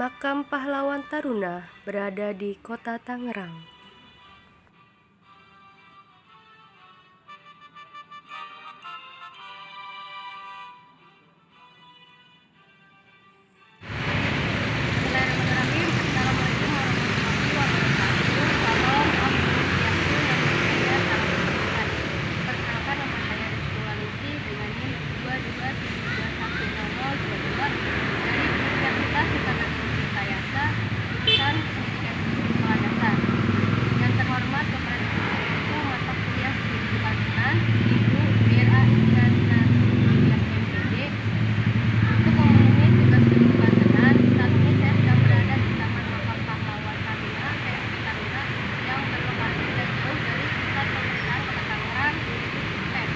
Makam Pahlawan Taruna berada di Kota Tangerang. Bismillahirrahmanirrahim. Assalamualaikum warahmatullahi wabarakatuh. Salam Assalamualaikum yang mulia salam kebajikan. Perkenalkan, nama saya Rizky Walusi dengan NIM 227210022 dari Universitas Internasional Tayasa, jurusan Pendidikan Sekolah Dasar. Yang terhormat Kepala Guru mata kuliah Studi Bangunan, Ibu Dera Isyana Kuliah MPD. Untuk memenuhi tugas studi Bangunan, saat ini saya sedang berada di Taman Makam Pahlawan Taruna Taruna yang berlokasi tidak jauh dari pusat pemerintahan Kota Tangerang, yaitu PEN.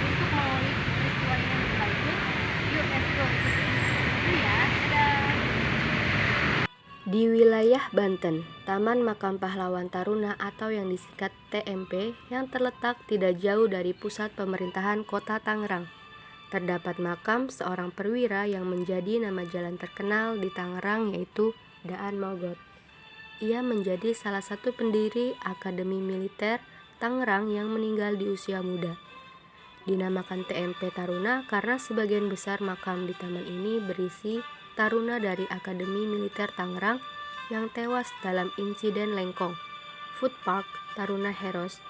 Untuk mengulik peristiwa ini lebih lanjut, yuk let's go ikuti dulu ya. Dadah. Di wilayah Banten, Taman Makam Pahlawan Taruna atau yang disingkat TMP yang terletak tidak jauh dari pusat pemerintahan Kota Tangerang. Terdapat makam seorang perwira yang menjadi nama jalan terkenal di Tangerang, yaitu Daan Mogot. Ia menjadi salah satu pendiri Akademi Militer Tangerang yang meninggal di usia muda. Dinamakan TMP Taruna karena sebagian besar makam di taman ini berisi taruna dari Akademi Militer Tangerang yang tewas dalam insiden Lengkong Food Park Taruna Heroes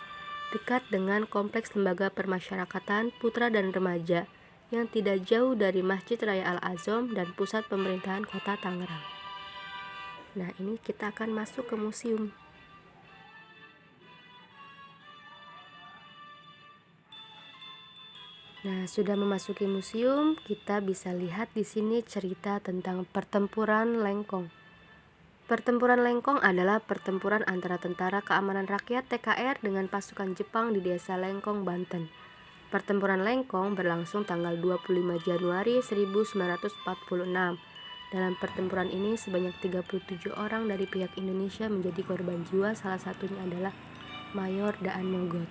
dekat dengan Kompleks Lembaga Permasyarakatan Putra dan Remaja yang tidak jauh dari Masjid Raya Al-Azom dan pusat pemerintahan Kota Tangerang. Nah, ini kita akan masuk ke museum. Nah, sudah memasuki museum, kita bisa lihat di sini cerita tentang pertempuran Lengkong. Pertempuran Lengkong adalah pertempuran antara Tentara Keamanan Rakyat TKR dengan pasukan Jepang di Desa Lengkong, Banten. Pertempuran Lengkong berlangsung tanggal 25 Januari 1946. Dalam pertempuran ini sebanyak 37 orang dari pihak Indonesia menjadi korban jiwa, salah satunya adalah Mayor Daan Mogot.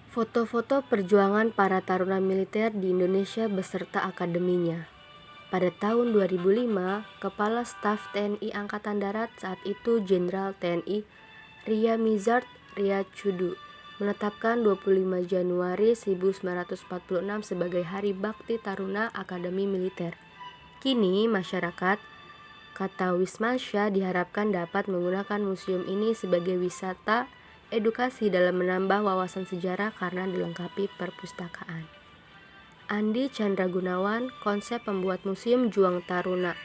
Foto-foto perjuangan para taruna militer di Indonesia beserta akademinya. Pada tahun 2005, Kepala Staf TNI Angkatan Darat saat itu Jenderal TNI Ria Mizard Riacudu menetapkan 25 Januari 1946 sebagai Hari Bakti Taruna Akademi Militer. Kini masyarakat kata Wismasya diharapkan dapat menggunakan museum ini sebagai wisata edukasi dalam menambah wawasan sejarah karena dilengkapi perpustakaan. Andi Chandra Gunawan, konsep pembuat Museum Juang Taruna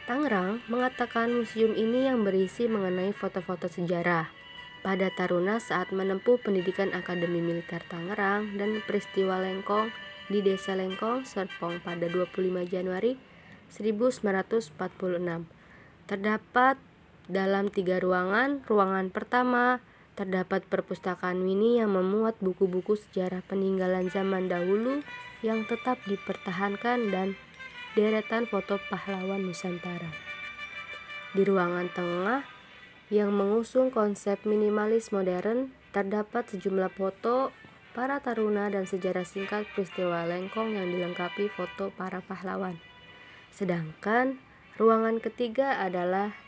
Tangerang, mengatakan museum ini yang berisi mengenai foto-foto sejarah pada taruna saat menempuh pendidikan Akademi Militer Tangerang dan peristiwa Lengkong di Desa Lengkong, Serpong pada 25 Januari 1946. Terdapat dalam 3 ruangan. Ruangan pertama terdapat perpustakaan mini yang memuat buku-buku sejarah peninggalan zaman dahulu yang tetap dipertahankan dan deretan foto pahlawan Nusantara. Di ruangan tengah yang mengusung konsep minimalis modern, terdapat sejumlah foto para taruna dan sejarah singkat peristiwa Lengkong yang dilengkapi foto para pahlawan. Sedangkan ruangan ketiga adalah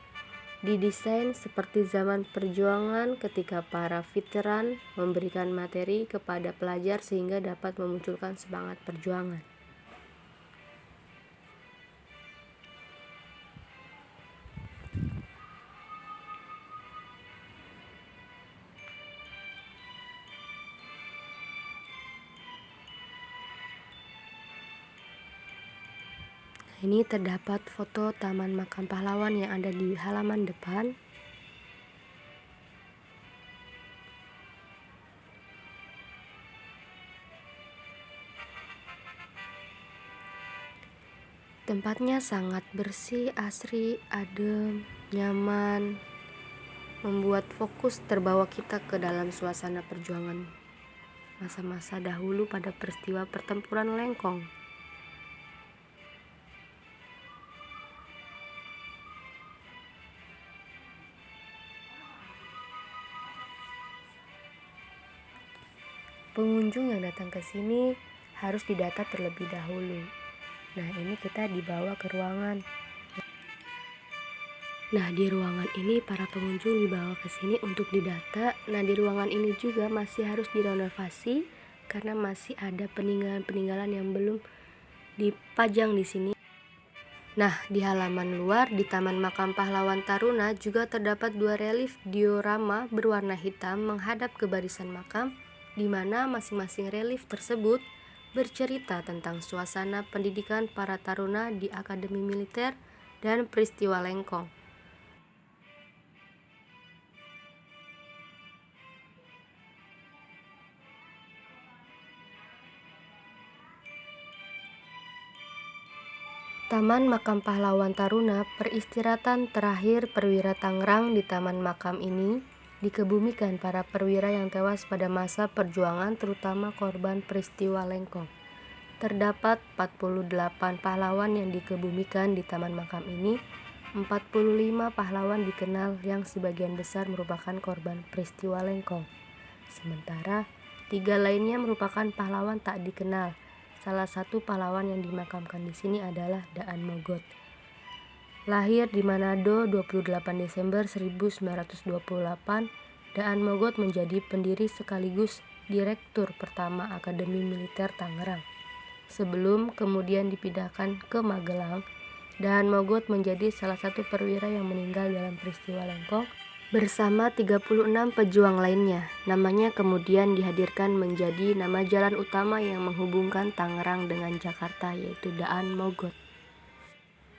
didesain seperti zaman perjuangan ketika para veteran memberikan materi kepada pelajar sehingga dapat memunculkan semangat perjuangan. Ini terdapat foto Taman Makam Pahlawan yang ada di halaman depan. Tempatnya sangat bersih, asri, adem, nyaman, membuat fokus terbawa kita ke dalam suasana perjuangan masa-masa dahulu pada peristiwa pertempuran Lengkong. Pengunjung yang datang ke sini harus didata terlebih dahulu. Nah, ini kita dibawa ke ruangan Nah, di ruangan ini para pengunjung dibawa ke sini untuk didata. Nah, di ruangan ini juga masih harus direnovasi karena masih ada peninggalan-peninggalan yang belum dipajang di sini. Nah, di halaman luar di Taman Makam Pahlawan Taruna juga terdapat 2 relief diorama berwarna hitam menghadap ke barisan makam, di mana masing-masing relief tersebut bercerita tentang suasana pendidikan para taruna di Akademi Militer dan peristiwa Lengkong. Taman Makam Pahlawan Taruna, peristirahatan terakhir perwira Tangerang. Di Taman Makam ini dikebumikan para perwira yang tewas pada masa perjuangan, terutama korban peristiwa Lengkong. Terdapat 48 pahlawan yang dikebumikan di Taman Makam ini. 45 pahlawan dikenal yang sebagian besar merupakan korban peristiwa Lengkong. Sementara 3 lainnya merupakan pahlawan tak dikenal. Salah satu pahlawan yang dimakamkan di sini adalah Daan Mogot. Lahir di Manado 28 Desember 1928, Daan Mogot menjadi pendiri sekaligus direktur pertama Akademi Militer Tangerang. Sebelum kemudian dipindahkan ke Magelang, Daan Mogot menjadi salah satu perwira yang meninggal dalam peristiwa Lengkong bersama 36 pejuang lainnya. Namanya kemudian dihadirkan menjadi nama jalan utama yang menghubungkan Tangerang dengan Jakarta, yaitu Daan Mogot.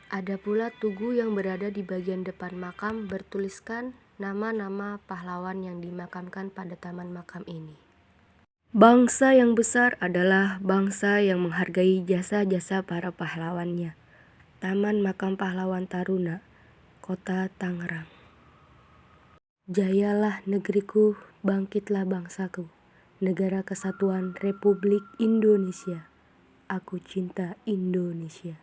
Ada pula tugu yang berada di bagian depan makam bertuliskan nama-nama pahlawan yang dimakamkan pada taman makam ini. Bangsa yang besar adalah bangsa yang menghargai jasa-jasa para pahlawannya. Taman Makam Pahlawan Taruna, Kota Tangerang. Jayalah negeriku, bangkitlah bangsaku, Negara Kesatuan Republik Indonesia. Aku cinta Indonesia.